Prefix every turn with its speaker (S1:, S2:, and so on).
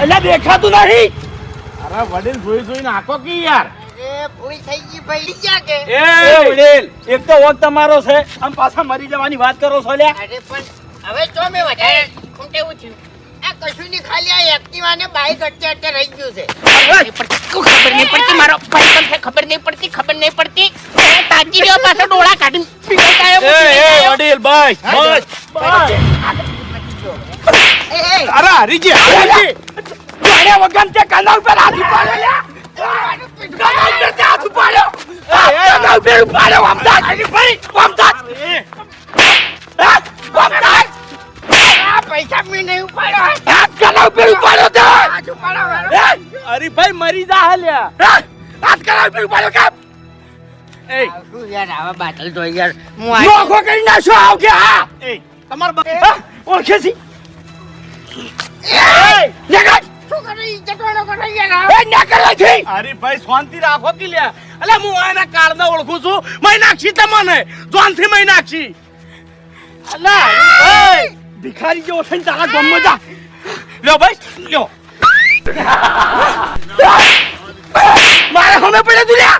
S1: અલ્યા દેખાતું નહીં.
S2: અરે વડીલ જોઈને આકો કી યાર.
S3: એ ભૂલ થઈ ગઈ ભાઈ ક્યાં કે
S1: એ વડીલ એક તો વખત તમારો છે આમ પાછા મરી જવાની વાત કરો છો લ્યા.
S3: અરે પણ હવે તો મેં વધારે શું કેવું થયું આ કશું ની ખાલી આ એક્ટિવા ને બાઈક અત્યારે રહી ગયું છે
S4: ખબર નહીં પડતી મારો ભાઈ પણ છે ખબર નહીં પડતી તાજી રહ્યો પાછો ડોળા કાઢી
S1: વડીલ બસ
S2: અરે હરીજી હરીજી
S1: મારે વગર તે કાના ઉપર હાથ ઉપાડ્યો લ્યા. કાના ઉપર તે હાથ ઉપાડ્યો. કાના ઉપર ઉપાડ્યો વમદાસ. ભાઈ વમદાસ. વમદાસ.
S3: આ પૈસા મેં નહીં ઉપાડ્યો
S1: હાથ કાના ઉપર ઉપાડ્યો તે.
S3: હાથ ઉપાડો
S1: અરે ભાઈ મરી જા હાલ્યા. હાથ કાના ઉપર ઉપાડ્યો કેમ? એ
S3: શું યાર આવા બાટલ તો યાર હું
S1: નોખો કરી નાખો આવ કે હા.
S2: એ તમાર
S1: ઓળખે છે.
S3: શું કરી જટવાનો કરો યાર
S2: અરે ભાઈ શાંતિ રાખો કે લ્યા. અલે હું આના કાળને ઓળખું છું. મય નાખી તમને જોનથી મય નાખી.
S1: અલા ભાઈ ભિખારી જેવો થઈને તારા ગામમાં જા.
S2: લ્યો ભાઈ લ્યો.
S1: મારે હમે પડે તું લ્યા.